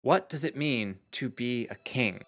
What does it mean to be a king?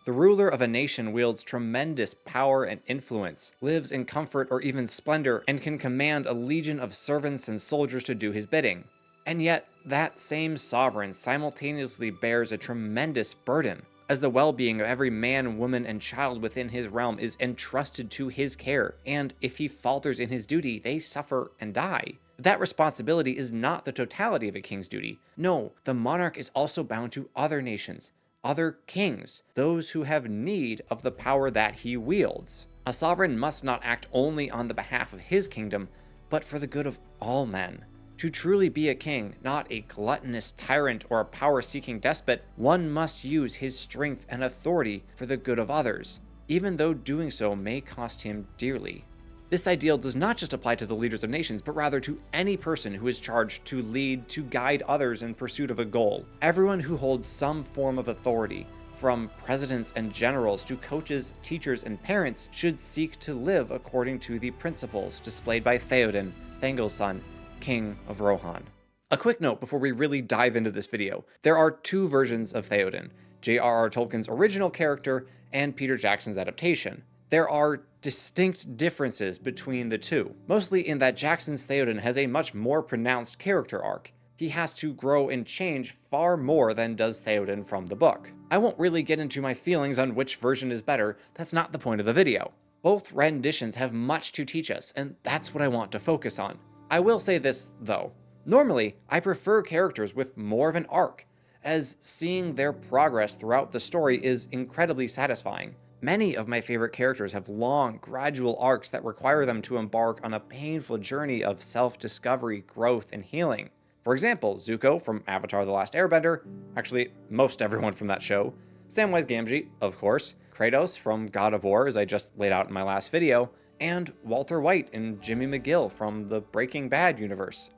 The ruler of a nation wields tremendous power and influence, lives in comfort or even splendor, and can command a legion of servants and soldiers to do his bidding. And yet, that same sovereign simultaneously bears a tremendous burden, as the well-being of every man, woman, and child within his realm is entrusted to his care, and if he falters in his duty, they suffer and die. That responsibility is not the totality of a king's duty. No, the monarch is also bound to other nations, other kings, those who have need of the power that he wields. A sovereign must not act only on the behalf of his kingdom, but for the good of all men. To truly be a king, not a gluttonous tyrant or a power-seeking despot, one must use his strength and authority for the good of others, even though doing so may cost him dearly. This ideal does not just apply to the leaders of nations, but rather to any person who is charged to lead, to guide others in pursuit of a goal. Everyone who holds some form of authority, from presidents and generals to coaches, teachers, and parents, should seek to live according to the principles displayed by Theoden, Thengil's son, King of Rohan. A quick note before we really dive into this video. There are two versions of Theoden, J.R.R. Tolkien's original character and Peter Jackson's adaptation. There are distinct differences between the two, mostly in that Jackson's Theoden has a much more pronounced character arc. He has to grow and change far more than does Theoden from the book. I won't really get into my feelings on which version is better, that's not the point of the video. Both renditions have much to teach us, and that's what I want to focus on. I will say this, though. Normally, I prefer characters with more of an arc, as seeing their progress throughout the story is incredibly satisfying. Many of my favorite characters have long, gradual arcs that require them to embark on a painful journey of self-discovery, growth, and healing. For example, Zuko from Avatar: The Last Airbender, actually most everyone from that show, Samwise Gamgee, of course, Kratos from God of War, as I just laid out in my last video, and Walter White and Jimmy McGill from the Breaking Bad universe.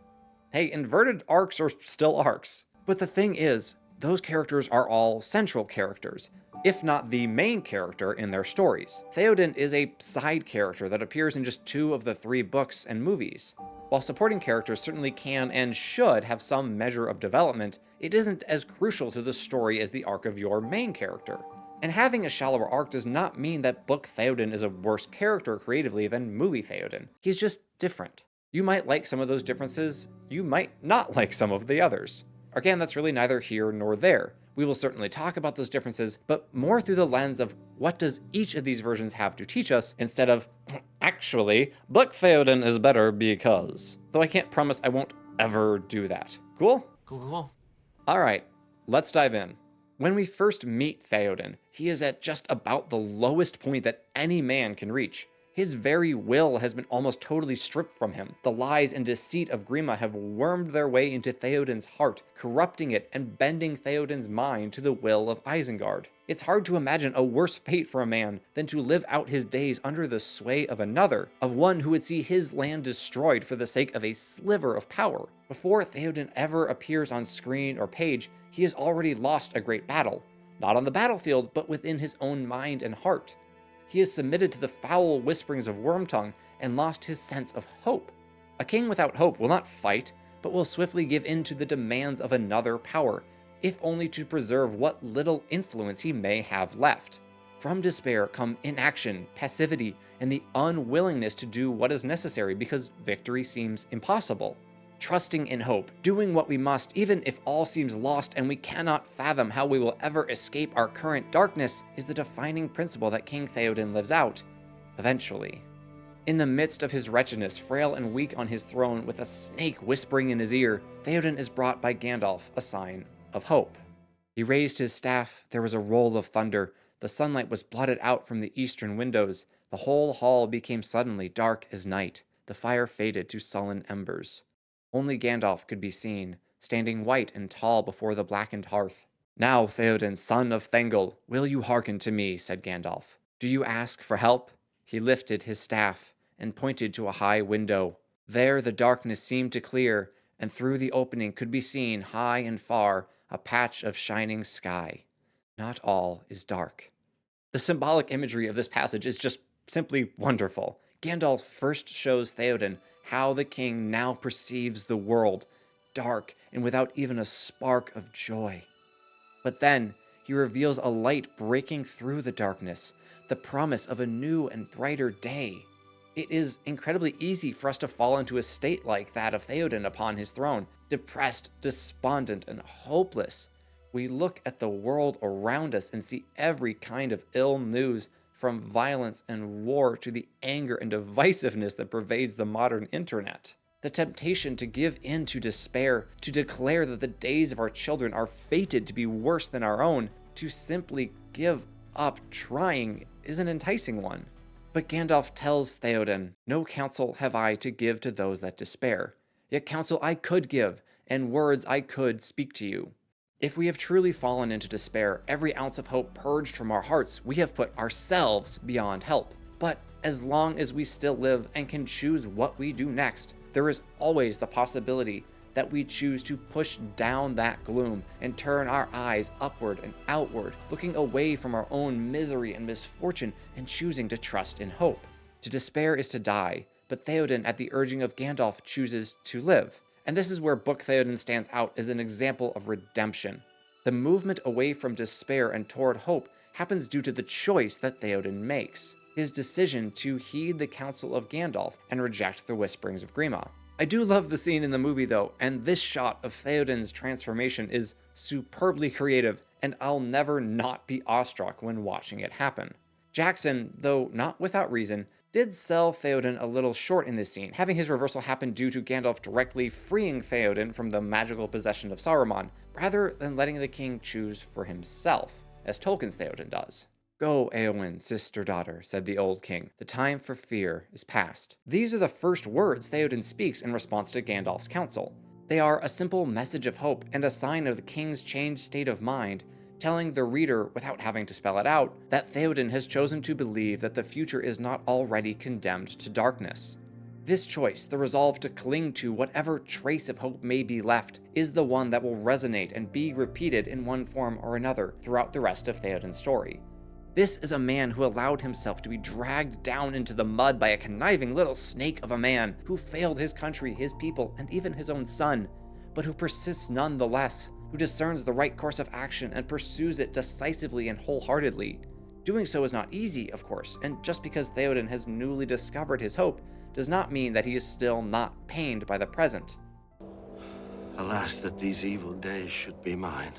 Hey, inverted arcs are still arcs. But the thing is, those characters are all central characters, if not the main character in their stories. Theoden is a side character that appears in just 2 of the 3 books and movies. While supporting characters certainly can and should have some measure of development, it isn't as crucial to the story as the arc of your main character. And having a shallower arc does not mean that book Theoden is a worse character creatively than movie Theoden. He's just different. You might like some of those differences, you might not like some of the others. Again, that's really neither here nor there. We will certainly talk about those differences, but more through the lens of what does each of these versions have to teach us, instead of, actually, book Theoden is better because. Though I can't promise I won't ever do that. Cool? Cool. Alright, let's dive in. When we first meet Theoden, he is at just about the lowest point that any man can reach. His very will has been almost totally stripped from him. The lies and deceit of Grima have wormed their way into Theoden's heart, corrupting it and bending Theoden's mind to the will of Isengard. It's hard to imagine a worse fate for a man than to live out his days under the sway of another, of one who would see his land destroyed for the sake of a sliver of power. Before Theoden ever appears on screen or page, he has already lost a great battle. Not on the battlefield, but within his own mind and heart. He has submitted to the foul whisperings of Wormtongue and lost his sense of hope. A king without hope will not fight, but will swiftly give in to the demands of another power, if only to preserve what little influence he may have left. From despair come inaction, passivity, and the unwillingness to do what is necessary because victory seems impossible. Trusting in hope, doing what we must, even if all seems lost and we cannot fathom how we will ever escape our current darkness, is the defining principle that King Theoden lives out, eventually. In the midst of his wretchedness, frail and weak on his throne, with a snake whispering in his ear, Theoden is brought by Gandalf a sign of hope. He raised his staff, there was a roll of thunder, the sunlight was blotted out from the eastern windows, the whole hall became suddenly dark as night, the fire faded to sullen embers. Only Gandalf could be seen, standing white and tall before the blackened hearth. "Now, Theoden, son of Thengel, will you hearken to me?" said Gandalf. "Do you ask for help?" He lifted his staff and pointed to a high window. There the darkness seemed to clear, and through the opening could be seen, high and far, a patch of shining sky. Not all is dark. The symbolic imagery of this passage is just simply wonderful. Gandalf first shows Theoden how the king now perceives the world, dark and without even a spark of joy. But then, he reveals a light breaking through the darkness, the promise of a new and brighter day. It is incredibly easy for us to fall into a state like that of Theoden upon his throne, depressed, despondent, and hopeless. We look at the world around us and see every kind of ill news, from violence and war to the anger and divisiveness that pervades the modern internet. The temptation to give in to despair, to declare that the days of our children are fated to be worse than our own, to simply give up trying, is an enticing one. But Gandalf tells Théoden, "No counsel have I to give to those that despair, yet counsel I could give, and words I could speak to you." If we have truly fallen into despair, every ounce of hope purged from our hearts, we have put ourselves beyond help. But as long as we still live and can choose what we do next, there is always the possibility that we choose to push down that gloom and turn our eyes upward and outward, looking away from our own misery and misfortune and choosing to trust in hope. To despair is to die, but Théoden, at the urging of Gandalf, chooses to live. And this is where Book Théoden stands out as an example of redemption. The movement away from despair and toward hope happens due to the choice that Théoden makes, his decision to heed the counsel of Gandalf and reject the whisperings of Grima. I do love the scene in the movie though, and this shot of Théoden's transformation is superbly creative, and I'll never not be awestruck when watching it happen. Jackson, though not without reason, did sell Théoden a little short in this scene, having his reversal happen due to Gandalf directly freeing Théoden from the magical possession of Saruman, rather than letting the king choose for himself, as Tolkien's Théoden does. "Go, Éowyn, sister-daughter," said the old king. "The time for fear is past." These are the first words Théoden speaks in response to Gandalf's counsel. They are a simple message of hope and a sign of the king's changed state of mind, telling the reader, without having to spell it out, that Théoden has chosen to believe that the future is not already condemned to darkness. This choice, the resolve to cling to whatever trace of hope may be left, is the one that will resonate and be repeated in one form or another throughout the rest of Théoden's story. This is a man who allowed himself to be dragged down into the mud by a conniving little snake of a man who failed his country, his people, and even his own son, but who persists nonetheless, who discerns the right course of action and pursues it decisively and wholeheartedly. Doing so is not easy, of course, and just because Théoden has newly discovered his hope does not mean that he is still not pained by the present. Alas, that these evil days should be mine,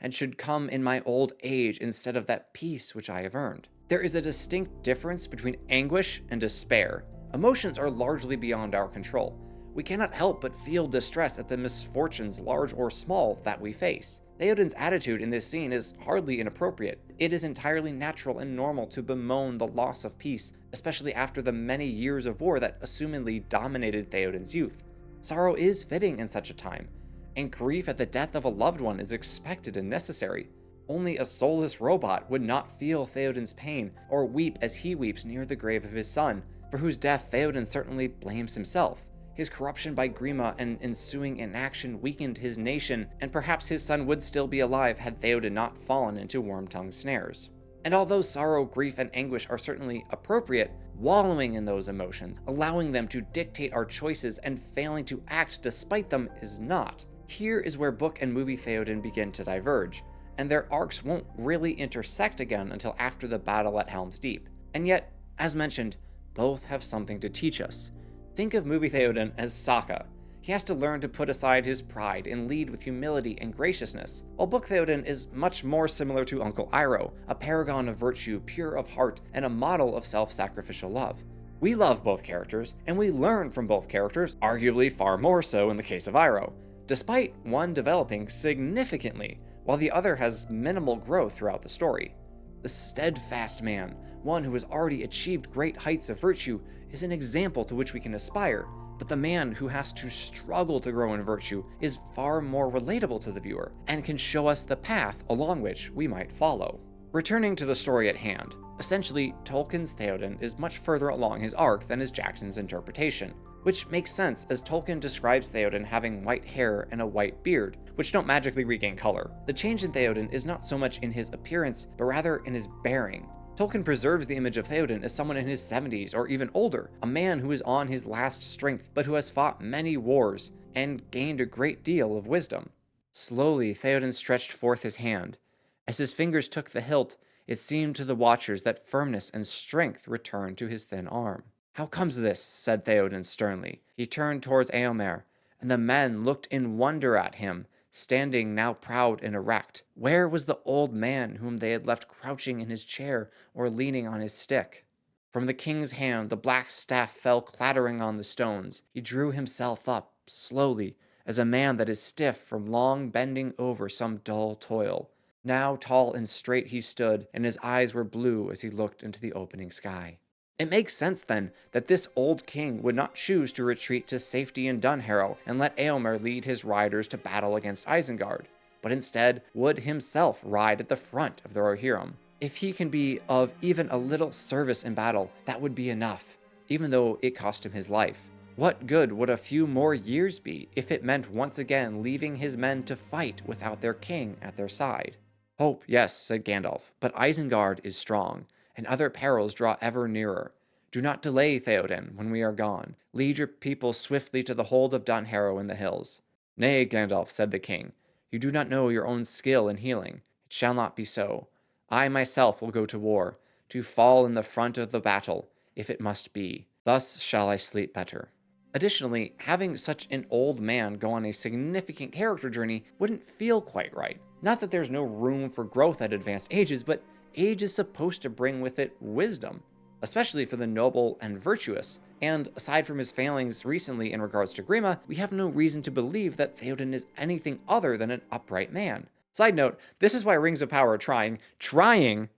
and should come in my old age instead of that peace which I have earned. There is a distinct difference between anguish and despair. Emotions are largely beyond our control. We cannot help but feel distress at the misfortunes, large or small, that we face. Théoden's attitude in this scene is hardly inappropriate. It is entirely natural and normal to bemoan the loss of peace, especially after the many years of war that assumedly dominated Théoden's youth. Sorrow is fitting in such a time, and grief at the death of a loved one is expected and necessary. Only a soulless robot would not feel Théoden's pain or weep as he weeps near the grave of his son, for whose death Théoden certainly blames himself. His corruption by Grima and ensuing inaction weakened his nation, and perhaps his son would still be alive had Théoden not fallen into Wormtongue's snares. And although sorrow, grief, and anguish are certainly appropriate, wallowing in those emotions, allowing them to dictate our choices, and failing to act despite them is not. Here is where book and movie Théoden begin to diverge, and their arcs won't really intersect again until after the battle at Helm's Deep. And yet, as mentioned, both have something to teach us. Think of movie Théoden as Sokka. He has to learn to put aside his pride and lead with humility and graciousness, while book Théoden is much more similar to Uncle Iroh, a paragon of virtue, pure of heart, and a model of self-sacrificial love. We love both characters, and we learn from both characters, arguably far more so in the case of Iroh, despite one developing significantly, while the other has minimal growth throughout the story. The steadfast man, one who has already achieved great heights of virtue, is an example to which we can aspire, but the man who has to struggle to grow in virtue is far more relatable to the viewer, and can show us the path along which we might follow. Returning to the story at hand, essentially, Tolkien's Théoden is much further along his arc than is Jackson's interpretation, which makes sense as Tolkien describes Théoden having white hair and a white beard, which don't magically regain color. The change in Théoden is not so much in his appearance, but rather in his bearing. Tolkien preserves the image of Théoden as someone in his 70s or even older, a man who is on his last strength, but who has fought many wars and gained a great deal of wisdom. Slowly, Théoden stretched forth his hand, As his fingers took the hilt, it seemed to the watchers that firmness and strength returned to his thin arm. "How comes this?" said Theoden sternly. He turned towards Eomer, and the men looked in wonder at him, standing now proud and erect. Where was the old man whom they had left crouching in his chair or leaning on his stick? From the king's hand the black staff fell clattering on the stones. He drew himself up, slowly, as a man that is stiff from long bending over some dull toil. Now tall and straight he stood, and his eyes were blue as he looked into the opening sky. It makes sense, then, that this old king would not choose to retreat to safety in Dunharrow and let Eomer lead his riders to battle against Isengard, but instead would himself ride at the front of the Rohirrim. If he can be of even a little service in battle, that would be enough, even though it cost him his life. What good would a few more years be if it meant once again leaving his men to fight without their king at their side? "Hope, yes," said Gandalf, "but Isengard is strong, and other perils draw ever nearer. Do not delay, Theoden, when we are gone. Lead your people swiftly to the hold of Dunharrow in the hills." "Nay, Gandalf," said the king, "you do not know your own skill in healing. It shall not be so. I myself will go to war, to fall in the front of the battle, if it must be. Thus shall I sleep better." Additionally, having such an old man go on a significant character journey wouldn't feel quite right. Not that there's no room for growth at advanced ages, but age is supposed to bring with it wisdom, especially for the noble and virtuous. And aside from his failings recently in regards to Grima, we have no reason to believe that Theoden is anything other than an upright man. Side note, this is why Rings of Power trying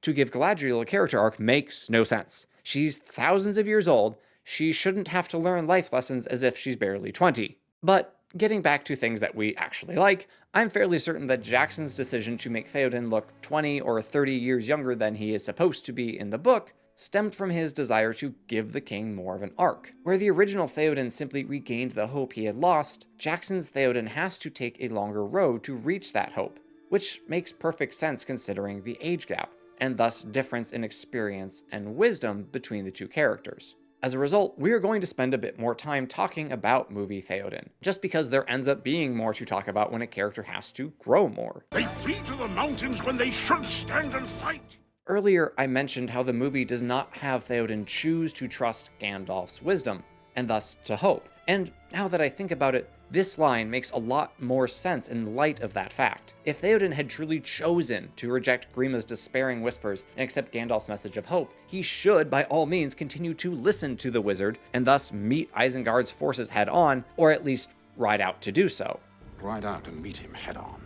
to give Galadriel a character arc makes no sense. She's thousands of years old. She shouldn't have to learn life lessons as if she's barely 20. But getting back to things that we actually like, I'm fairly certain that Jackson's decision to make Theoden look 20 or 30 years younger than he is supposed to be in the book stemmed from his desire to give the king more of an arc. Where the original Theoden simply regained the hope he had lost, Jackson's Theoden has to take a longer road to reach that hope, which makes perfect sense considering the age gap, and thus difference in experience and wisdom between the two characters. As a result, we are going to spend a bit more time talking about movie Theoden, just because there ends up being more to talk about when a character has to grow more. They flee to the mountains when they should stand and fight. Earlier, I mentioned how the movie does not have Theoden choose to trust Gandalf's wisdom, and thus to hope. And now that I think about it, this line makes a lot more sense in light of that fact. If Theoden had truly chosen to reject Grima's despairing whispers and accept Gandalf's message of hope, he should by all means continue to listen to the wizard and thus meet Isengard's forces head on, or at least ride out to do so. Ride out and meet him head on.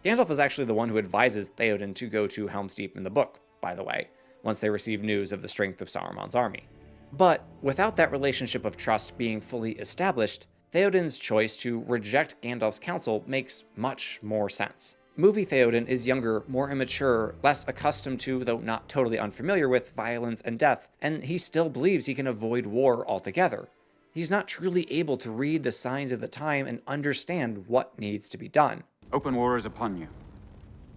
Gandalf is actually the one who advises Theoden to go to Helm's Deep in the book, by the way, once they receive news of the strength of Saruman's army. But without that relationship of trust being fully established, Theoden's choice to reject Gandalf's counsel makes much more sense. Movie Theoden is younger, more immature, less accustomed to, though not totally unfamiliar with, violence and death, and he still believes he can avoid war altogether. He's not truly able to read the signs of the time and understand what needs to be done. Open war is upon you,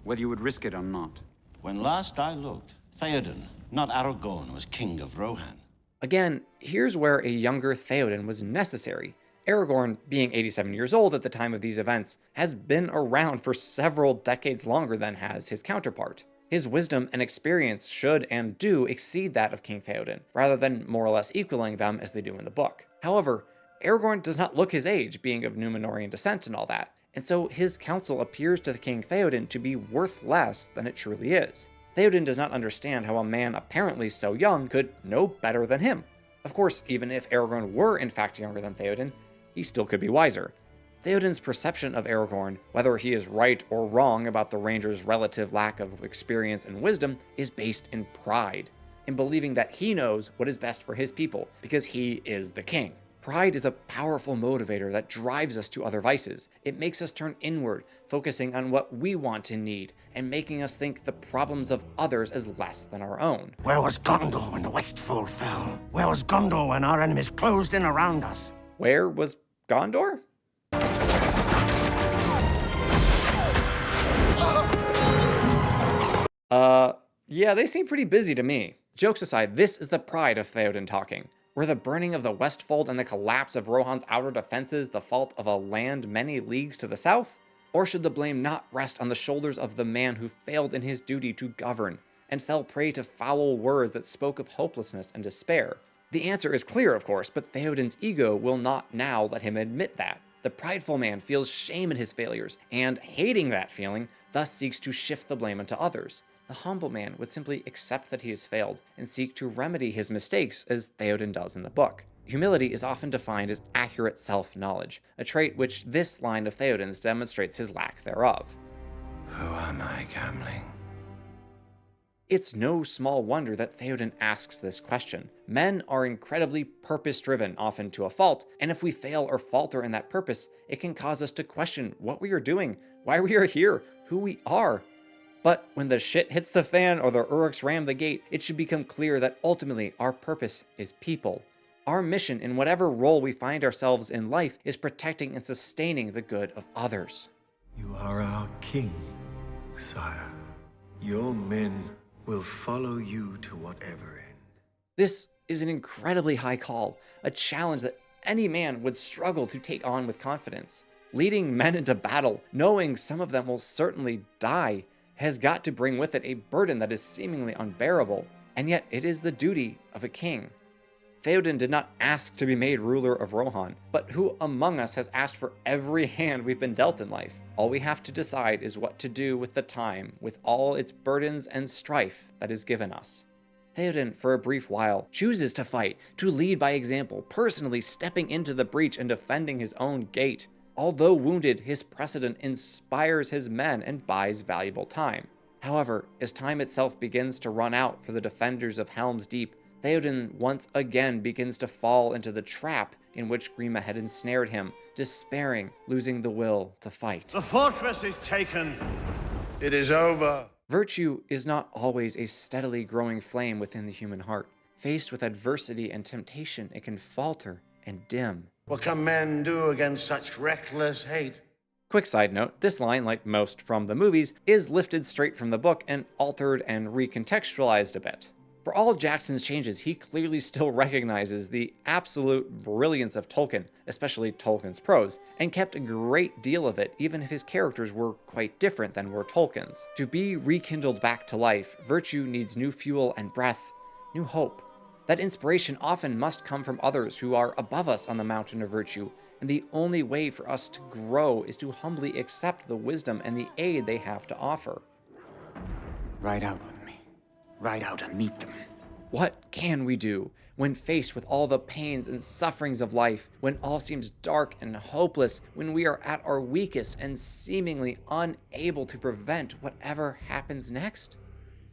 whether you would risk it or not. When last I looked, Theoden, not Aragorn, was king of Rohan. Again, here's where a younger Theoden was necessary. Aragorn, being 87 years old at the time of these events, has been around for several decades longer than has his counterpart. His wisdom and experience should and do exceed that of King Theoden, rather than more or less equaling them as they do in the book. However, Aragorn does not look his age, being of Númenórean descent and all that, and so his counsel appears to King Theoden to be worth less than it truly is. Theoden does not understand how a man apparently so young could know better than him. Of course, even if Aragorn were in fact younger than Theoden, he still could be wiser. Theoden's perception of Aragorn, whether he is right or wrong about the ranger's relative lack of experience and wisdom, is based in pride, in believing that he knows what is best for his people, because he is the king. Pride is a powerful motivator that drives us to other vices. It makes us turn inward, focusing on what we want and need, and making us think the problems of others as less than our own. Where was Gondor when the Westfold fell? Where was Gondor when our enemies closed in around us? Where was Gondor? Yeah, they seem pretty busy to me. Jokes aside, this is the pride of Theoden talking. Were the burning of the Westfold and the collapse of Rohan's outer defenses the fault of a land many leagues to the south? Or should the blame not rest on the shoulders of the man who failed in his duty to govern, and fell prey to foul words that spoke of hopelessness and despair? The answer is clear, of course, but Theoden's ego will not now let him admit that. The prideful man feels shame at his failures, and hating that feeling, thus seeks to shift the blame onto others. The humble man would simply accept that he has failed and seek to remedy his mistakes, as Theoden does in the book. Humility is often defined as accurate self-knowledge, a trait which this line of Theoden's demonstrates his lack thereof. Who am I, Gamling? It's no small wonder that Theoden asks this question. Men are incredibly purpose-driven, often to a fault, and if we fail or falter in that purpose, it can cause us to question what we are doing, why we are here, who we are. But when the shit hits the fan or the Uruks ram the gate, it should become clear that ultimately our purpose is people. Our mission in whatever role we find ourselves in life is protecting and sustaining the good of others. You are our king, sire. Your men will follow you to whatever end. This is an incredibly high call, a challenge that any man would struggle to take on with confidence. Leading men into battle, knowing some of them will certainly die, has got to bring with it a burden that is seemingly unbearable, and yet it is the duty of a king. Theoden did not ask to be made ruler of Rohan, but who among us has asked for every hand we've been dealt in life? All we have to decide is what to do with the time, with all its burdens and strife that is given us. Theoden, for a brief while, chooses to fight, to lead by example, personally stepping into the breach and defending his own gate. Although wounded, his precedent inspires his men and buys valuable time. However, as time itself begins to run out for the defenders of Helm's Deep, Theoden once again begins to fall into the trap in which Grima had ensnared him, despairing, losing the will to fight. The fortress is taken. It is over. Virtue is not always a steadily growing flame within the human heart. Faced with adversity and temptation, it can falter and dim. What can men do against such reckless hate? Quick side note, this line, like most from the movies, is lifted straight from the book and altered and recontextualized a bit. For all Jackson's changes, he clearly still recognizes the absolute brilliance of Tolkien, especially Tolkien's prose, and kept a great deal of it even if his characters were quite different than were Tolkien's. To be rekindled back to life, virtue needs new fuel and breath, new hope. That inspiration often must come from others who are above us on the mountain of virtue, and the only way for us to grow is to humbly accept the wisdom and the aid they have to offer. Ride out with me. Ride out and meet them. What can we do when faced with all the pains and sufferings of life, when all seems dark and hopeless, when we are at our weakest and seemingly unable to prevent whatever happens next?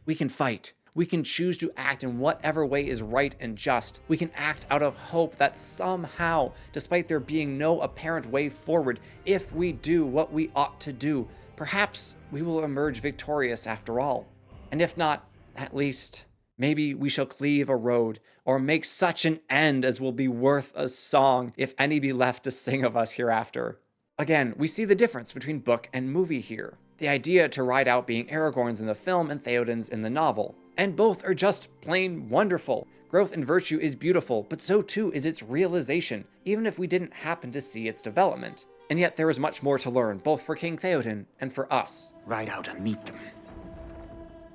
We can fight. We can choose to act in whatever way is right and just. We can act out of hope that somehow, despite there being no apparent way forward, if we do what we ought to do, perhaps we will emerge victorious after all. And if not, at least, maybe we shall cleave a road, or make such an end as will be worth a song, if any be left to sing of us hereafter. Again, we see the difference between book and movie here. The idea to ride out being Aragorn's in the film and Theoden's in the novel. And both are just plain wonderful. Growth in virtue is beautiful, but so too is its realization, even if we didn't happen to see its development. And yet there is much more to learn, both for King Theoden and for us. Ride out and meet them.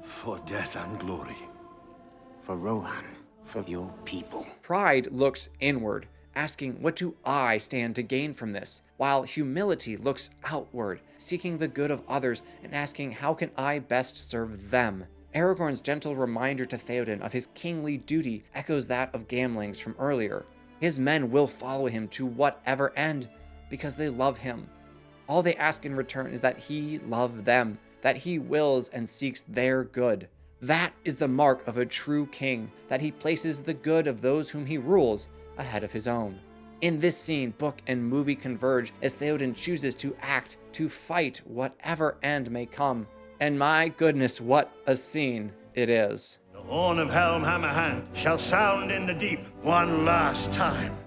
For death and glory. For Rohan. For your people. Pride looks inward, asking, what do I stand to gain from this? While humility looks outward, seeking the good of others and asking, how can I best serve them? Aragorn's gentle reminder to Theoden of his kingly duty echoes that of Gamling's from earlier. His men will follow him to whatever end, because they love him. All they ask in return is that he love them, that he wills and seeks their good. That is the mark of a true king, that he places the good of those whom he rules ahead of his own. In this scene, book and movie converge as Theoden chooses to act, to fight whatever end may come. And my goodness, what a scene it is. The horn of Helm Hammerhand shall sound in the deep one last time.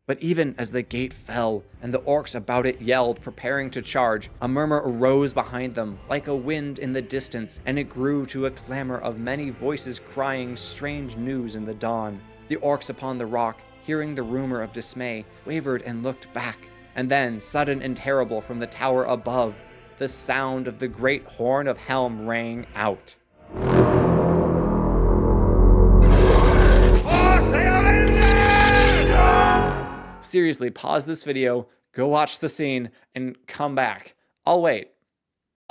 But even as the gate fell and the orcs about it yelled, preparing to charge, a murmur arose behind them, like a wind in the distance, and it grew to a clamor of many voices crying strange news in the dawn. The orcs upon the rock, hearing the rumor of dismay, wavered and looked back. And then, sudden and terrible from the tower above, the sound of the great horn of Helm rang out. Seriously, pause this video, go watch the scene, and come back. I'll wait.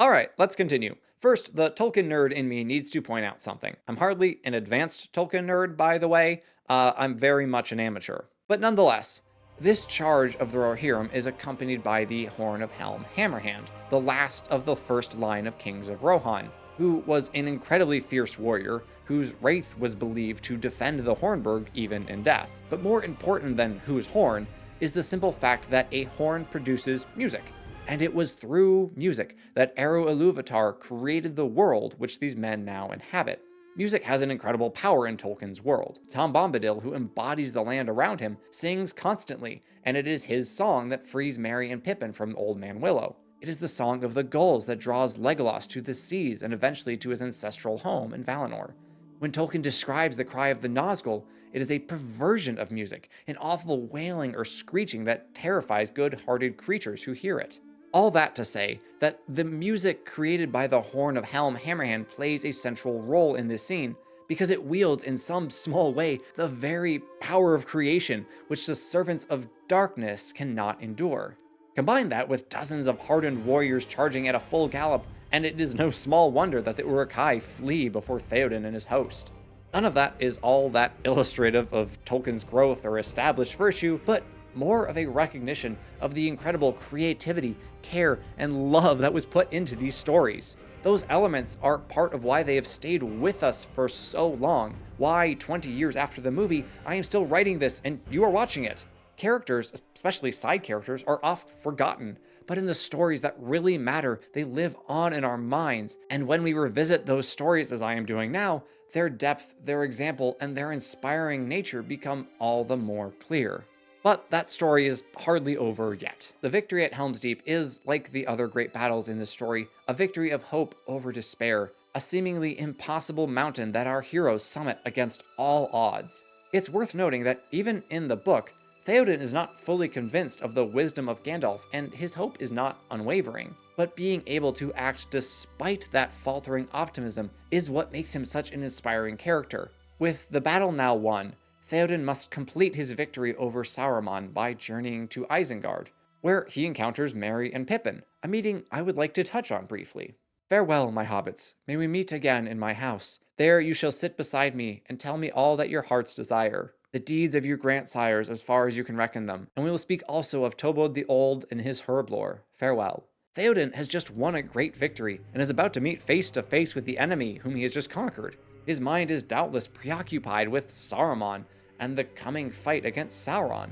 Alright, let's continue. First, the Tolkien nerd in me needs to point out something. I'm hardly an advanced Tolkien nerd, by the way. I'm very much an amateur. But nonetheless, this charge of the Rohirrim is accompanied by the Horn of Helm Hammerhand, the last of the first line of kings of Rohan, who was an incredibly fierce warrior whose wraith was believed to defend the Hornburg even in death. But more important than whose horn is the simple fact that a horn produces music. And it was through music that Eru Ilúvatar created the world which these men now inhabit. Music has an incredible power in Tolkien's world. Tom Bombadil, who embodies the land around him, sings constantly, and it is his song that frees Merry and Pippin from Old Man Willow. It is the song of the gulls that draws Legolas to the seas and eventually to his ancestral home in Valinor. When Tolkien describes the cry of the Nazgul, it is a perversion of music, an awful wailing or screeching that terrifies good-hearted creatures who hear it. All that to say that the music created by the Horn of Helm Hammerhand plays a central role in this scene, because it wields in some small way the very power of creation which the servants of darkness cannot endure. Combine that with dozens of hardened warriors charging at a full gallop, and it is no small wonder that the Uruk-hai flee before Theoden and his host. None of that is all that illustrative of Tolkien's growth or established virtue, but more of a recognition of the incredible creativity, care, and love that was put into these stories. Those elements are part of why they have stayed with us for so long, why 20 years after the movie, I am still writing this and you are watching it. Characters, especially side characters, are oft forgotten, but in the stories that really matter, they live on in our minds, and when we revisit those stories as I am doing now, their depth, their example, and their inspiring nature become all the more clear. But that story is hardly over yet. The victory at Helm's Deep is, like the other great battles in this story, a victory of hope over despair, a seemingly impossible mountain that our heroes summit against all odds. It's worth noting that even in the book, Théoden is not fully convinced of the wisdom of Gandalf, and his hope is not unwavering. But being able to act despite that faltering optimism is what makes him such an inspiring character. With the battle now won, Théoden must complete his victory over Saruman by journeying to Isengard, where he encounters Merry and Pippin, a meeting I would like to touch on briefly. Farewell, my hobbits. May we meet again in my house. There you shall sit beside me and tell me all that your hearts desire, the deeds of your grandsires as far as you can reckon them, and we will speak also of Tobod the Old and his herblore. Farewell. Théoden has just won a great victory and is about to meet face to face with the enemy whom he has just conquered. His mind is doubtless preoccupied with Saruman and the coming fight against Sauron.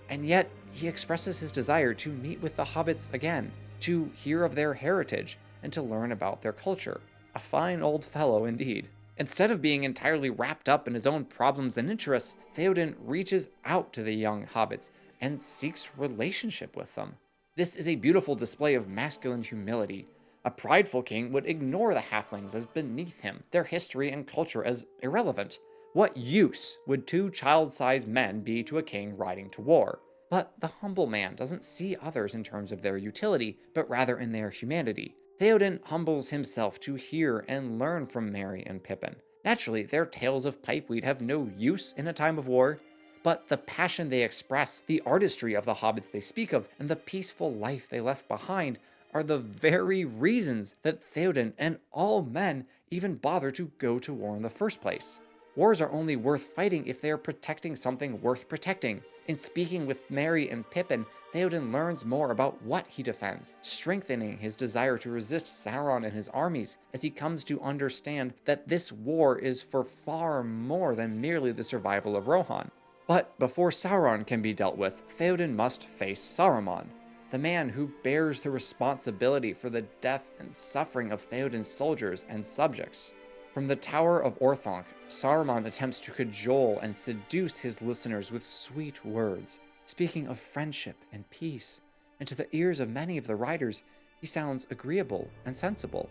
And yet, he expresses his desire to meet with the hobbits again, to hear of their heritage, and to learn about their culture. A fine old fellow indeed. Instead of being entirely wrapped up in his own problems and interests, Théoden reaches out to the young hobbits and seeks relationship with them. This is a beautiful display of masculine humility. A prideful king would ignore the halflings as beneath him, their history and culture as irrelevant. What use would two child-sized men be to a king riding to war? But the humble man doesn't see others in terms of their utility, but rather in their humanity. Théoden humbles himself to hear and learn from Merry and Pippin. Naturally, their tales of pipeweed have no use in a time of war, but the passion they express, the artistry of the hobbits they speak of, and the peaceful life they left behind are the very reasons that Théoden and all men even bother to go to war in the first place. Wars are only worth fighting if they are protecting something worth protecting. In speaking with Merry and Pippin, Théoden learns more about what he defends, strengthening his desire to resist Sauron and his armies as he comes to understand that this war is for far more than merely the survival of Rohan. But before Sauron can be dealt with, Théoden must face Saruman, the man who bears the responsibility for the death and suffering of Théoden's soldiers and subjects. From the Tower of Orthanc, Saruman attempts to cajole and seduce his listeners with sweet words, speaking of friendship and peace, and to the ears of many of the riders, he sounds agreeable and sensible.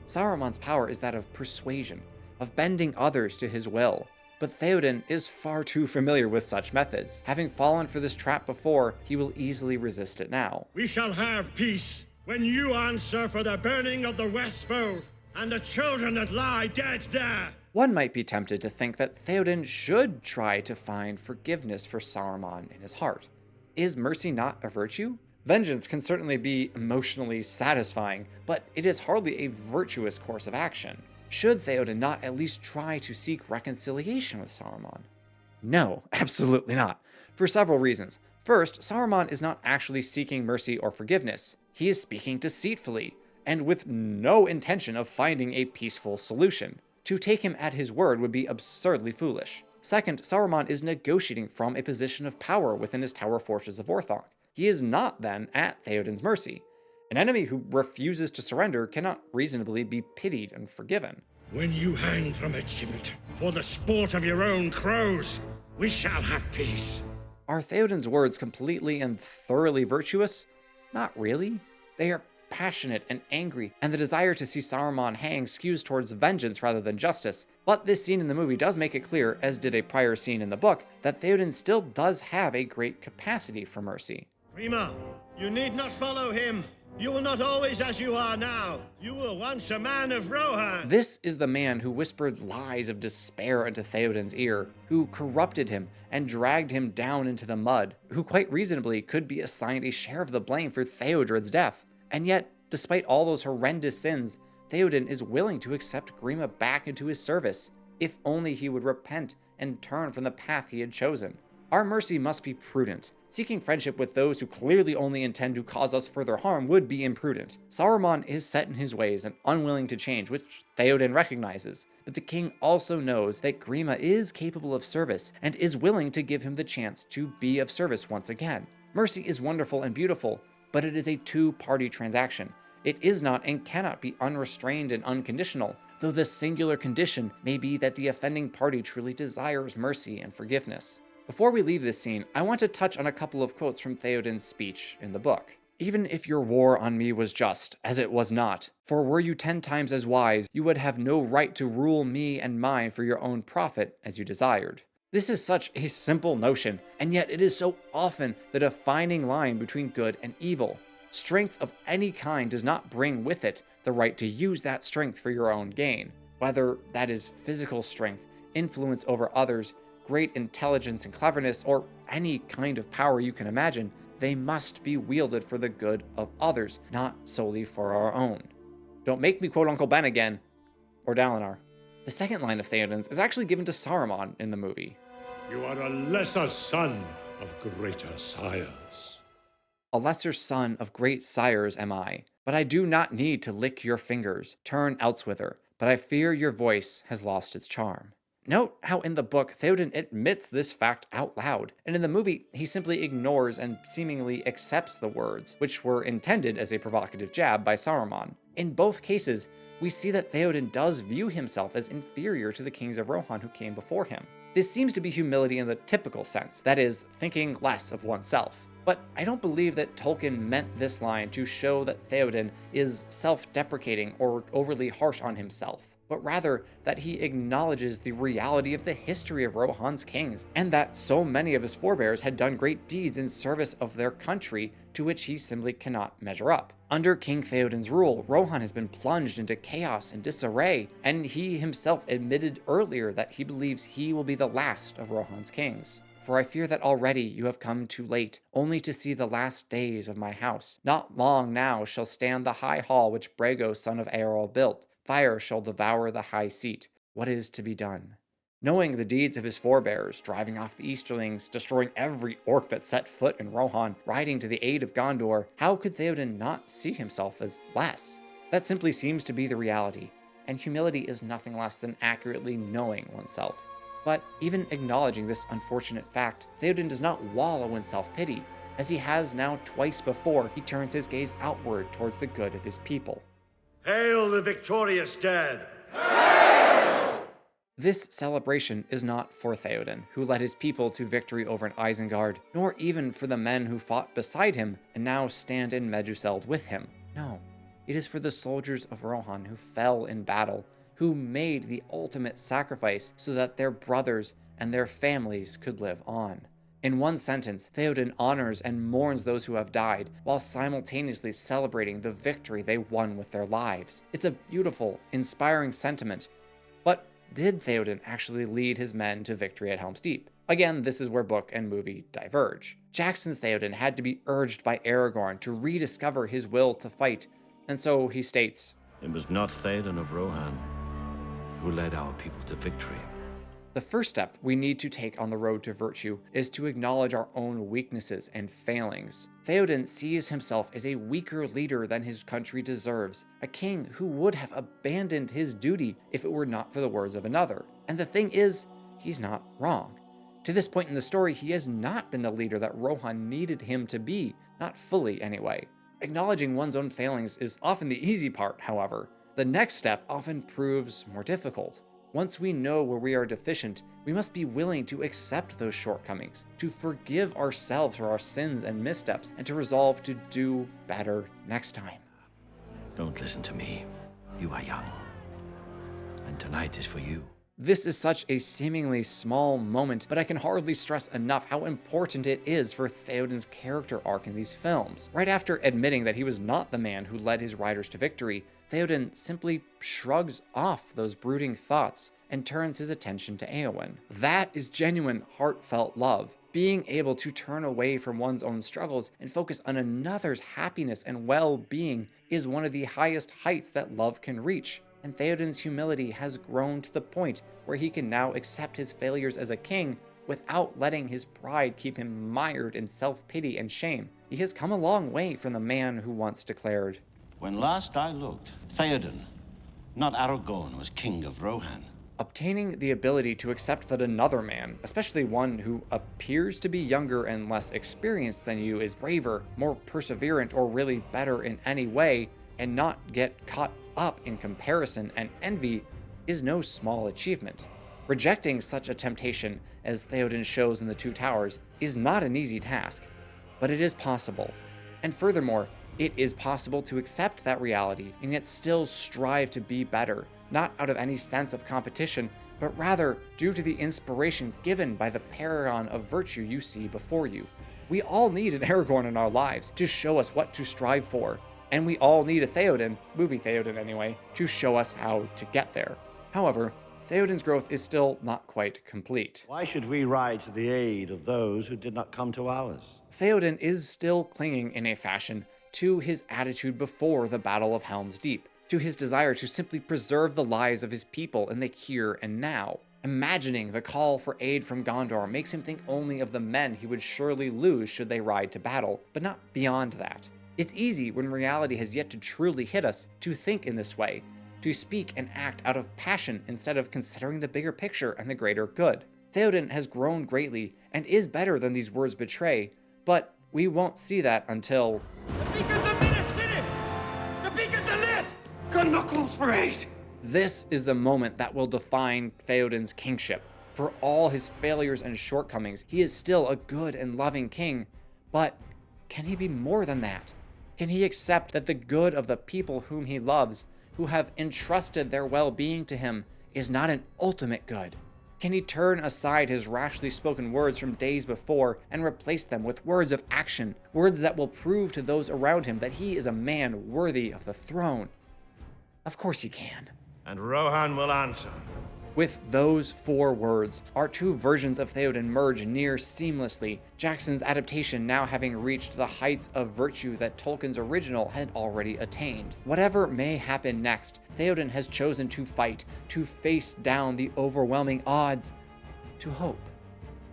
Saruman's power is that of persuasion, of bending others to his will, but Théoden is far too familiar with such methods. Having fallen for this trap before, he will easily resist it now. We shall have peace when you answer for the burning of the Westfold and the children that lie dead there. One might be tempted to think that Theoden should try to find forgiveness for Saruman in his heart. Is mercy not a virtue? Vengeance can certainly be emotionally satisfying, but it is hardly a virtuous course of action. Should Theoden not at least try to seek reconciliation with Saruman? No, absolutely not, for several reasons. First, Saruman is not actually seeking mercy or forgiveness. He is speaking deceitfully, and with no intention of finding a peaceful solution. To take him at his word would be absurdly foolish. Second, Saruman is negotiating from a position of power within his tower fortress of Orthanc. He is not, then, at Theoden's mercy. An enemy who refuses to surrender cannot reasonably be pitied and forgiven. When you hang from a gibbet for the sport of your own crows, we shall have peace. Are Theoden's words completely and thoroughly virtuous? Not really. They are passionate and angry, and the desire to see Saruman hang skews towards vengeance rather than justice. But this scene in the movie does make it clear, as did a prior scene in the book, that Theoden still does have a great capacity for mercy. Grima, you need not follow him. You are not always as you are now. You were once a man of Rohan. This is the man who whispered lies of despair into Theoden's ear, who corrupted him and dragged him down into the mud, who quite reasonably could be assigned a share of the blame for Theodred's death. And yet, despite all those horrendous sins, Theoden is willing to accept Grima back into his service, if only he would repent and turn from the path he had chosen. Our mercy must be prudent. Seeking friendship with those who clearly only intend to cause us further harm would be imprudent. Saruman is set in his ways and unwilling to change, which Theoden recognizes. But the king also knows that Grima is capable of service and is willing to give him the chance to be of service once again. Mercy is wonderful and beautiful, but it is a two-party transaction. It is not and cannot be unrestrained and unconditional, though the singular condition may be that the offending party truly desires mercy and forgiveness. Before we leave this scene, I want to touch on a couple of quotes from Theoden's speech in the book. Even if your war on me was just, as it was not, for were you 10 times as wise, you would have no right to rule me and mine for your own profit as you desired. This is such a simple notion, and yet it is so often the defining line between good and evil. Strength of any kind does not bring with it the right to use that strength for your own gain. Whether that is physical strength, influence over others, great intelligence and cleverness, or any kind of power you can imagine, they must be wielded for the good of others, not solely for our own. Don't make me quote Uncle Ben again, or Dalinar. The second line of Theoden's is actually given to Saruman in the movie. You are a lesser son of greater sires. A lesser son of great sires am I, but I do not need to lick your fingers, turn elsewhither, but I fear your voice has lost its charm. Note how in the book, Theoden admits this fact out loud, and in the movie, he simply ignores and seemingly accepts the words, which were intended as a provocative jab by Saruman. In both cases, we see that Theoden does view himself as inferior to the kings of Rohan who came before him. This seems to be humility in the typical sense, that is, thinking less of oneself. But I don't believe that Tolkien meant this line to show that Theoden is self-deprecating or overly harsh on himself, but rather that he acknowledges the reality of the history of Rohan's kings, and that so many of his forebears had done great deeds in service of their country to which he simply cannot measure up. Under King Theoden's rule, Rohan has been plunged into chaos and disarray, and he himself admitted earlier that he believes he will be the last of Rohan's kings. For I fear that already you have come too late, only to see the last days of my house. Not long now shall stand the high hall which Brego son of Eorl built. Fire shall devour the high seat. What is to be done? Knowing the deeds of his forebears, driving off the Easterlings, destroying every orc that set foot in Rohan, riding to the aid of Gondor, how could Theoden not see himself as less? That simply seems to be the reality, and humility is nothing less than accurately knowing oneself. But even acknowledging this unfortunate fact, Theoden does not wallow in self-pity. As he has now twice before, he turns his gaze outward towards the good of his people. Hail the victorious dead! This celebration is not for Theoden, who led his people to victory over an Isengard, nor even for the men who fought beside him and now stand in Meduseld with him. No, it is for the soldiers of Rohan who fell in battle, who made the ultimate sacrifice so that their brothers and their families could live on. In one sentence, Theoden honors and mourns those who have died, while simultaneously celebrating the victory they won with their lives. It's a beautiful, inspiring sentiment. But did Theoden actually lead his men to victory at Helm's Deep? Again, this is where book and movie diverge. Jackson's Theoden had to be urged by Aragorn to rediscover his will to fight, and so he states, It was not Théoden of Rohan who led our people to victory. the first step we need to take on the road to virtue is to acknowledge our own weaknesses and failings. Theoden sees himself as a weaker leader than his country deserves, a king who would have abandoned his duty if it were not for the words of another. And the thing is, he's not wrong. To this point in the story, he has not been the leader that Rohan needed him to be, not fully anyway. Acknowledging one's own failings is often the easy part, however. The next step often proves more difficult. Once we know where we are deficient, we must be willing to accept those shortcomings, to forgive ourselves for our sins and missteps, and to resolve to do better next time. Don't listen to me. You are young. And tonight is for you. This is such a seemingly small moment, but I can hardly stress enough how important it is for Theoden's character arc in these films. Right after admitting that he was not the man who led his riders to victory, Theoden simply shrugs off those brooding thoughts and turns his attention to Éowyn. That is genuine, heartfelt love. Being able to turn away from one's own struggles and focus on another's happiness and well-being is one of the highest heights that love can reach. And Theoden's humility has grown to the point where he can now accept his failures as a king without letting his pride keep him mired in self-pity and shame. He has come a long way from the man who once declared, When last I looked, Theoden, not Aragorn, was king of Rohan. obtaining the ability to accept that another man, especially one who appears to be younger and less experienced than you, is braver, more perseverant, or really better in any way, and not get caught up in comparison and envy is no small achievement. Rejecting such a temptation as Theoden shows in the Two Towers is not an easy task, but it is possible. And furthermore, it is possible to accept that reality and yet still strive to be better, not out of any sense of competition, but rather due to the inspiration given by the paragon of virtue you see before you. We all need an Aragorn in our lives to show us what to strive for, and we all need a Theoden, movie Theoden anyway, to show us how to get there. However, Theoden's growth is still not quite complete. Why should we ride to the aid of those who did not come to ours? Theoden is still clinging in a fashion to his attitude before the Battle of Helm's Deep, to his desire to simply preserve the lives of his people in the here and now. Imagining the call for aid from Gondor makes him think only of the men he would surely lose should they ride to battle, but not beyond that. It's easy when reality has yet to truly hit us to think in this way, to speak and act out of passion instead of considering the bigger picture and the greater good. Theoden has grown greatly and is better than these words betray, but we won't see that until... The beacons are lit, city! The beacons are lit! Good knuckles for 8! This is the moment that will define Theoden's kingship. For all his failures and shortcomings, he is still a good and loving king, but can he be more than that? Can he accept that the good of the people whom he loves, who have entrusted their well-being to him, is not an ultimate good? Can he turn aside his rashly spoken words from days before and replace them with words of action, words that will prove to those around him that he is a man worthy of the throne? Of course he can. And Rohan will answer. With those 4 words, our 2 versions of Theoden merge near seamlessly, Jackson's adaptation now having reached the heights of virtue that Tolkien's original had already attained. Whatever may happen next, Theoden has chosen to fight, to face down the overwhelming odds, to hope.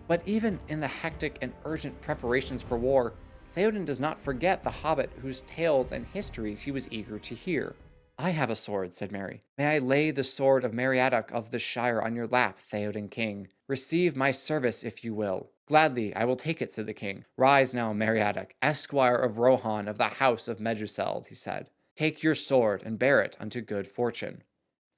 But even in the hectic and urgent preparations for war, Theoden does not forget the hobbit whose tales and histories he was eager to hear. I have a sword, said Merry. May I lay the sword of Meriadoc of the Shire on your lap, Theoden King? Receive my service if you will. Gladly I will take it, said the king. Rise now, Meriadoc, esquire of Rohan of the house of Meduseld, he said. Take your sword and bear it unto good fortune.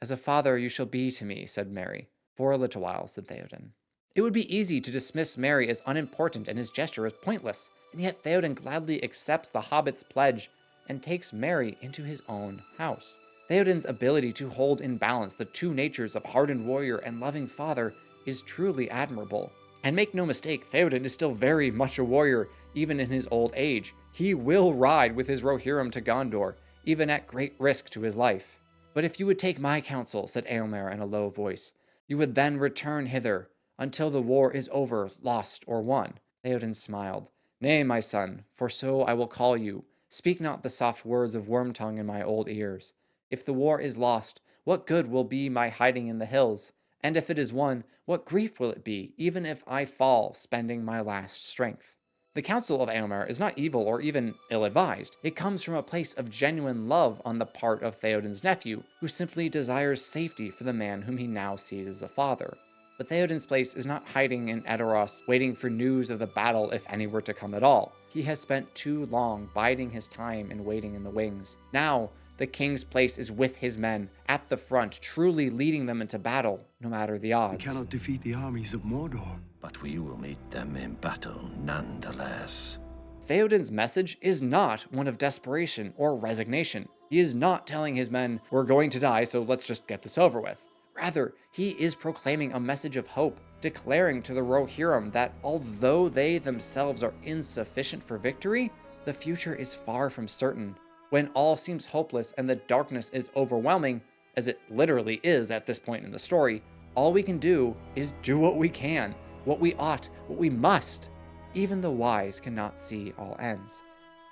As a father you shall be to me, said Merry. For a little while, said Theoden. It would be easy to dismiss Merry as unimportant and his gesture as pointless, and yet Theoden gladly accepts the hobbit's pledge and takes Merry into his own house. Theoden's ability to hold in balance the 2 natures of hardened warrior and loving father is truly admirable. And make no mistake, Theoden is still very much a warrior, even in his old age. He will ride with his Rohirrim to Gondor, even at great risk to his life. But if you would take my counsel, said Eomer in a low voice, you would then return hither, until the war is over, lost, or won. Theoden smiled. Nay, my son, for so I will call you. Speak not the soft words of Wormtongue in my old ears. If the war is lost, what good will be my hiding in the hills? And if it is won, what grief will it be, even if I fall, spending my last strength? The counsel of Eomer is not evil or even ill-advised. It comes from a place of genuine love on the part of Theoden's nephew, who simply desires safety for the man whom he now sees as a father. But Theoden's place is not hiding in Edoras, waiting for news of the battle if any were to come at all. He has spent too long biding his time and waiting in the wings. Now, the king's place is with his men, at the front, truly leading them into battle, no matter the odds. We cannot defeat the armies of Mordor. But we will meet them in battle nonetheless. Theoden's message is not one of desperation or resignation. He is not telling his men, we're going to die, so let's just get this over with. Rather, he is proclaiming a message of hope, declaring to the Rohirrim that although they themselves are insufficient for victory, the future is far from certain. When all seems hopeless and the darkness is overwhelming, as it literally is at this point in the story, all we can do is do what we can, what we ought, what we must. Even the wise cannot see all ends.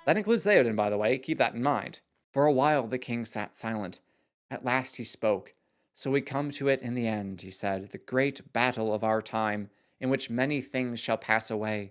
That includes Theoden, by the way, keep that in mind. For a while the king sat silent. At last he spoke. So we come to it in the end, he said, the great battle of our time, in which many things shall pass away.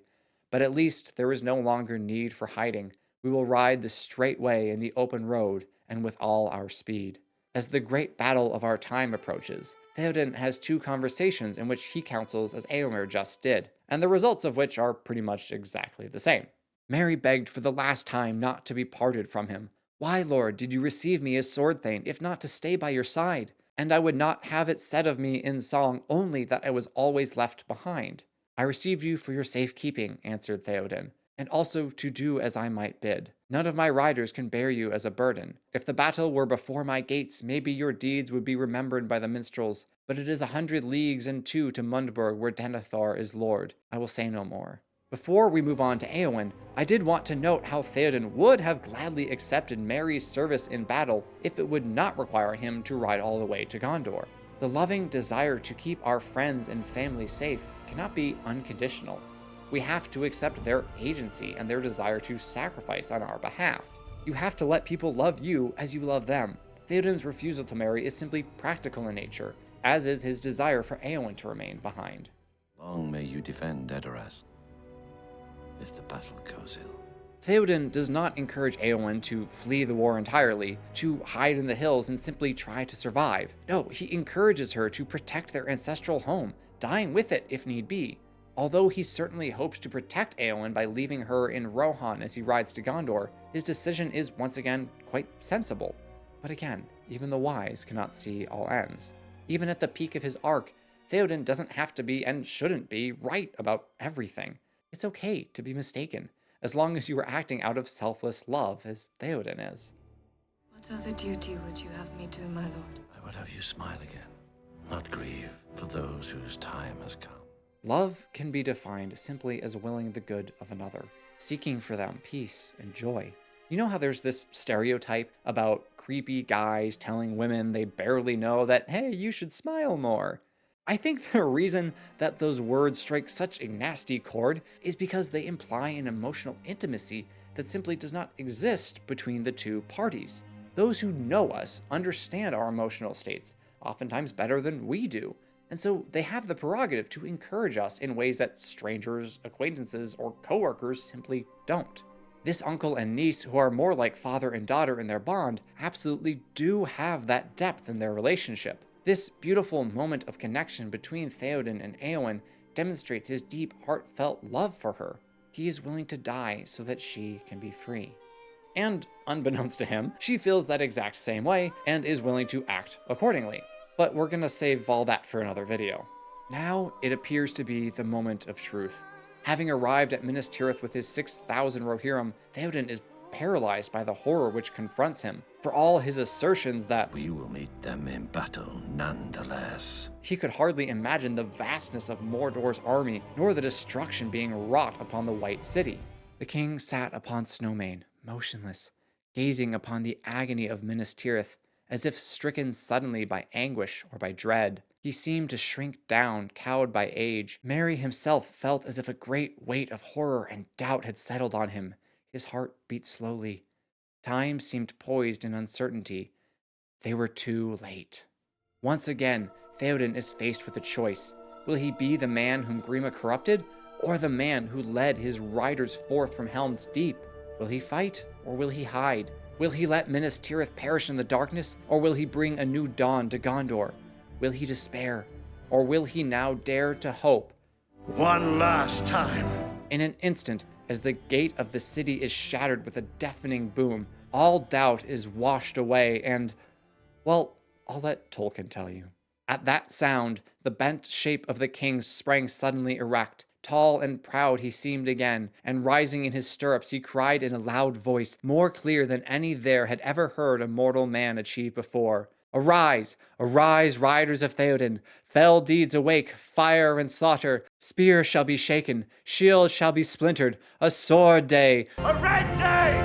But at least there is no longer need for hiding. We will ride the straight way in the open road, and with all our speed. As the great battle of our time approaches, Theoden has two conversations in which he counsels as Eomer just did, and the results of which are pretty much exactly the same. Merry begged for the last time not to be parted from him. Why, Lord, did you receive me as sword thane, if not to stay by your side? And I would not have it said of me in song only that I was always left behind. I received you for your safekeeping, answered Theoden, and also to do as I might bid. None of my riders can bear you as a burden. If the battle were before my gates, maybe your deeds would be remembered by the minstrels, but it is 100 leagues and 2 to Mundburg where Denethor is lord. I will say no more. Before we move on to Éowyn, I did want to note how Theoden would have gladly accepted Merry's service in battle if it would not require him to ride all the way to Gondor. The loving desire to keep our friends and family safe cannot be unconditional. We have to accept their agency and their desire to sacrifice on our behalf. You have to let people love you as you love them. Theoden's refusal to marry is simply practical in nature, as is his desire for Éowyn to remain behind. Long may you defend Edoras, if the battle goes ill. Theoden does not encourage Éowyn to flee the war entirely, to hide in the hills and simply try to survive. No, he encourages her to protect their ancestral home, dying with it if need be. Although he certainly hopes to protect Éowyn by leaving her in Rohan as he rides to Gondor, his decision is once again quite sensible. But again, even the wise cannot see all ends. Even at the peak of his arc, Theoden doesn't have to be and shouldn't be right about everything. It's okay to be mistaken, as long as you are acting out of selfless love as Theoden is. What other duty would you have me do, my lord? I would have you smile again, not grieve for those whose time has come. Love can be defined simply as willing the good of another, seeking for them peace and joy. You know how there's this stereotype about creepy guys telling women they barely know that, hey, you should smile more? I think the reason that those words strike such a nasty chord is because they imply an emotional intimacy that simply does not exist between the two parties. Those who know us understand our emotional states, oftentimes better than we do, and so they have the prerogative to encourage us in ways that strangers, acquaintances, or coworkers simply don't. This uncle and niece, who are more like father and daughter in their bond, absolutely do have that depth in their relationship. This beautiful moment of connection between Theoden and Éowyn demonstrates his deep, heartfelt love for her. He is willing to die so that she can be free. And, unbeknownst to him, she feels that exact same way and is willing to act accordingly. But we're gonna save all that for another video. Now, it appears to be the moment of truth. Having arrived at Minas Tirith with his 6,000 Rohirrim, Théoden is paralyzed by the horror which confronts him. For all his assertions that We will meet them in battle nonetheless. he could hardly imagine the vastness of Mordor's army, nor the destruction being wrought upon the White City. The king sat upon Snowmane, motionless, gazing upon the agony of Minas Tirith, as if stricken suddenly by anguish or by dread. He seemed to shrink down, cowed by age. Merry himself felt as if a great weight of horror and doubt had settled on him. His heart beat slowly. Time seemed poised in uncertainty. They were too late. Once again, Théoden is faced with a choice. Will he be the man whom Grima corrupted, or the man who led his riders forth from Helm's Deep? Will he fight, or will he hide? Will he let Minas Tirith perish in the darkness, or will he bring a new dawn to Gondor? Will he despair, or will he now dare to hope? One last time. In an instant, as the gate of the city is shattered with a deafening boom, all doubt is washed away and, well, I'll let Tolkien tell you. At that sound, the bent shape of the king sprang suddenly erect. Tall and proud he seemed again, and rising in his stirrups he cried in a loud voice, more clear than any there had ever heard a mortal man achieve before. Arise, arise, riders of Theoden, fell deeds awake, fire and slaughter, spear shall be shaken, shield shall be splintered, a sword day, A red day!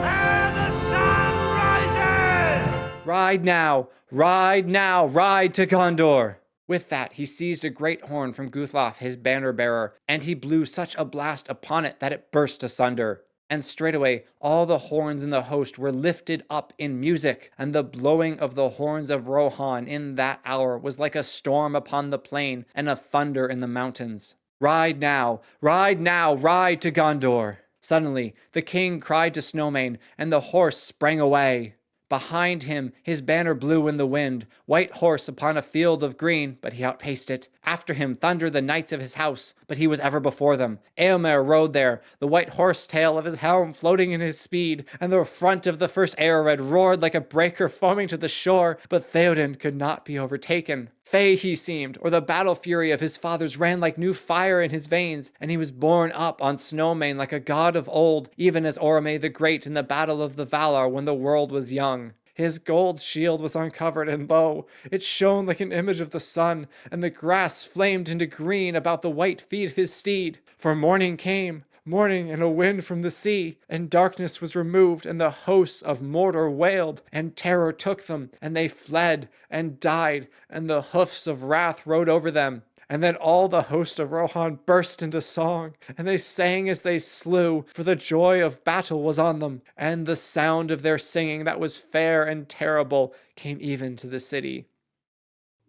And the sun rises! ride now, ride to Gondor. With that, he seized a great horn from Guthlaf, his banner-bearer, and he blew such a blast upon it that it burst asunder. And straightway all the horns in the host were lifted up in music, and the blowing of the horns of Rohan in that hour was like a storm upon the plain and a thunder in the mountains. Ride now, ride to Gondor. Suddenly the king cried to Snowmane, and the horse sprang away. Behind him his banner blew in the wind, white horse upon a field of green, but he outpaced it. After him thundered the knights of his house, but he was ever before them. Eomer rode there, the white horse tail of his helm floating in his speed, and the front of the first Aered roared like a breaker foaming to the shore, but Théoden could not be overtaken. Fey he seemed, or the battle fury of his fathers ran like new fire in his veins, and he was borne up on Snowmane like a god of old, even as Orome the Great in the battle of the Valar when the world was young. His gold shield was uncovered, and lo, it shone like an image of the sun, and the grass flamed into green about the white feet of his steed. For morning came, morning and a wind from the sea, and darkness was removed, and the hosts of Mordor wailed, and terror took them, and they fled and died, and the hoofs of wrath rode over them. And then all the host of Rohan burst into song, and they sang as they slew, for the joy of battle was on them, and the sound of their singing that was fair and terrible came even to the city.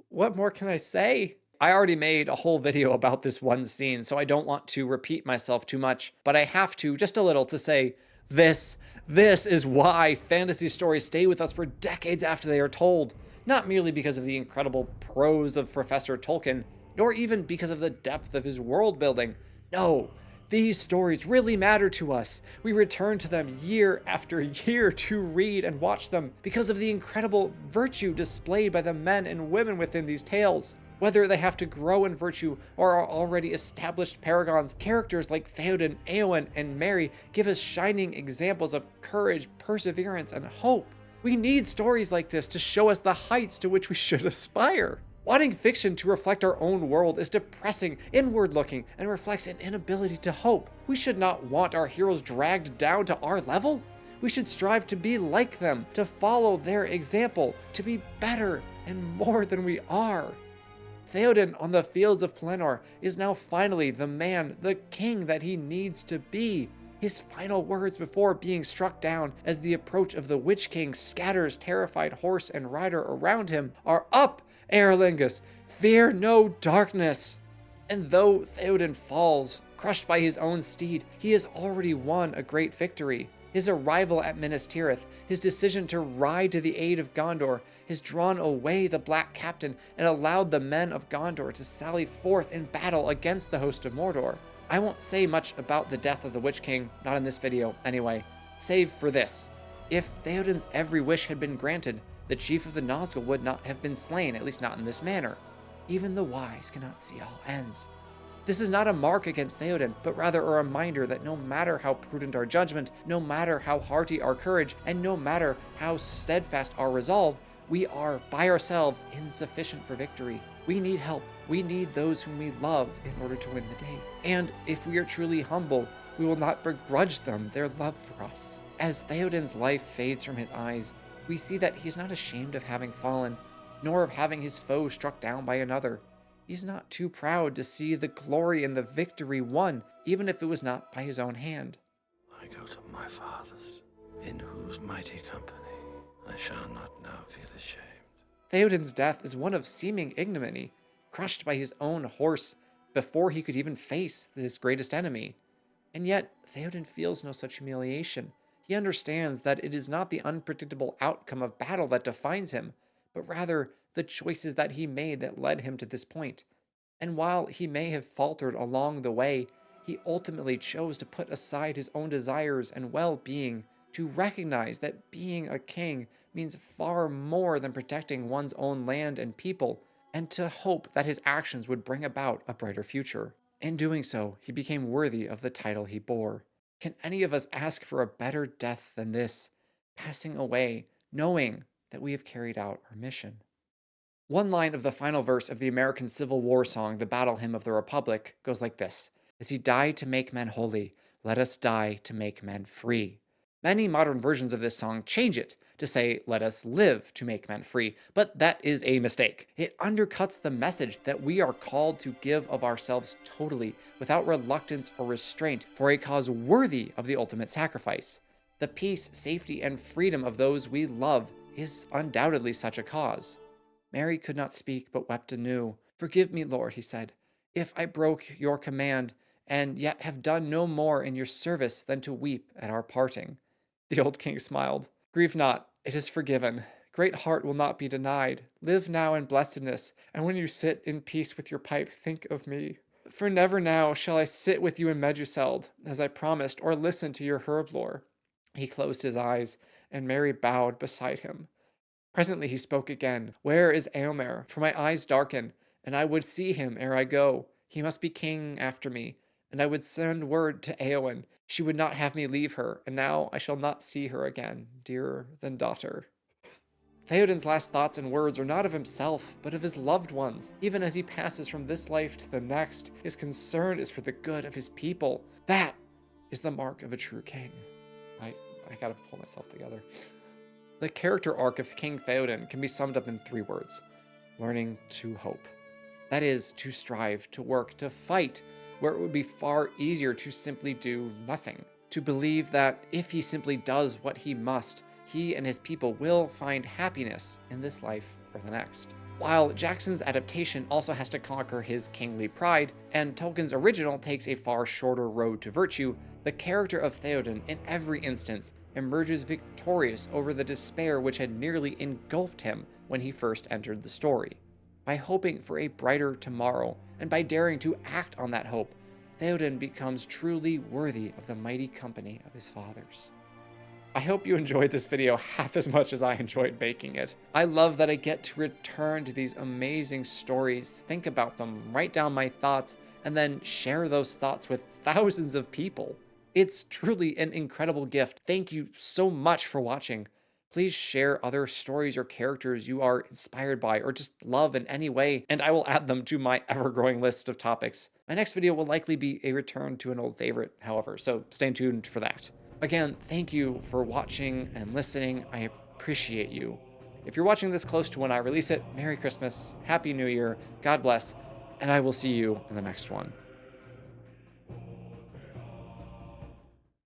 What more can I say? I already made a whole video about this one scene, so I don't want to repeat myself too much, but I have to, just a little, to say this is why fantasy stories stay with us for decades after they are told. Not merely because of the incredible prose of Professor Tolkien, nor even because of the depth of his world building. No, these stories really matter to us. We return to them year after year to read and watch them because of the incredible virtue displayed by the men and women within these tales. Whether they have to grow in virtue or are already established paragons, characters like Theoden, Éowyn, and Merry give us shining examples of courage, perseverance, and hope. We need stories like this to show us the heights to which we should aspire. Wanting fiction to reflect our own world is depressing, inward-looking, and reflects an inability to hope. We should not want our heroes dragged down to our level. We should strive to be like them, to follow their example, to be better and more than we are. Théoden on the fields of Pelennor is now finally the man, the king that he needs to be. His final words before being struck down as the approach of the Witch King scatters terrified horse and rider around him are, "Up, Aerlingus, fear no darkness." And though Théoden falls, crushed by his own steed, he has already won a great victory. His arrival at Minas Tirith, his decision to ride to the aid of Gondor, has drawn away the Black Captain and allowed the men of Gondor to sally forth in battle against the host of Mordor. I won't say much about the death of the Witch King, not in this video anyway, save for this. If Théoden's every wish had been granted, the chief of the Nazgul would not have been slain, at least not in this manner. Even the wise cannot see all ends. This is not a mark against Theoden, but rather a reminder that no matter how prudent our judgment, no matter how hearty our courage, and no matter how steadfast our resolve, we are, by ourselves, insufficient for victory. We need help. We need those whom we love in order to win the day. And if we are truly humble, we will not begrudge them their love for us. As Theoden's life fades from his eyes, we see that he's not ashamed of having fallen, nor of having his foe struck down by another. He's not too proud to see the glory and the victory won, even if it was not by his own hand. I go to my fathers, in whose mighty company I shall not now feel ashamed. Theoden's death is one of seeming ignominy, crushed by his own horse before he could even face his greatest enemy. And yet, Theoden feels no such humiliation. He understands that it is not the unpredictable outcome of battle that defines him, but rather the choices that he made that led him to this point. And while he may have faltered along the way, he ultimately chose to put aside his own desires and well-being to recognize that being a king means far more than protecting one's own land and people, and to hope that his actions would bring about a brighter future. In doing so, he became worthy of the title he bore. Can any of us ask for a better death than this, passing away, knowing that we have carried out our mission? One line of the final verse of the American Civil War song, The Battle Hymn of the Republic, goes like this: "As he died to make men holy, let us die to make men free." Many modern versions of this song change it to say, "Let us live to make men free," but that is a mistake. It undercuts the message that we are called to give of ourselves totally, without reluctance or restraint, for a cause worthy of the ultimate sacrifice. The peace, safety, and freedom of those we love is undoubtedly such a cause. Mary could not speak, but wept anew. "Forgive me, Lord," he said, "if I broke your command, and yet have done no more in your service than to weep at our parting." The old king smiled. "Grieve not, it is forgiven. Great heart will not be denied. Live now in blessedness, and when you sit in peace with your pipe, think of me. For never now shall I sit with you in Meduseld, as I promised, or listen to your herb lore." He closed his eyes, and Mary bowed beside him. Presently he spoke again. "Where is Eomer? For my eyes darken, and I would see him ere I go. He must be king after me, and I would send word to Eowyn. She would not have me leave her, and now I shall not see her again, dearer than daughter." Theoden's last thoughts and words are not of himself, but of his loved ones. Even as he passes from this life to the next, his concern is for the good of his people. That is the mark of a true king. I gotta pull myself together. The character arc of King Theoden can be summed up in 3 words: learning to hope. That is, to strive, to work, to fight, where it would be far easier to simply do nothing. To believe that if he simply does what he must, he and his people will find happiness in this life or the next. While Jackson's adaptation also has to conquer his kingly pride, and Tolkien's original takes a far shorter road to virtue, the character of Theoden in every instance emerges victorious over the despair which had nearly engulfed him when he first entered the story. By hoping for a brighter tomorrow, and by daring to act on that hope, Theoden becomes truly worthy of the mighty company of his fathers. I hope you enjoyed this video half as much as I enjoyed making it. I love that I get to return to these amazing stories, think about them, write down my thoughts, and then share those thoughts with thousands of people. It's truly an incredible gift. Thank you so much for watching. Please share other stories or characters you are inspired by or just love in any way, and I will add them to my ever-growing list of topics. My next video will likely be a return to an old favorite, however, so stay tuned for that. Again, thank you for watching and listening. I appreciate you. If you're watching this close to when I release it, Merry Christmas, Happy New Year, God bless, and I will see you in the next one.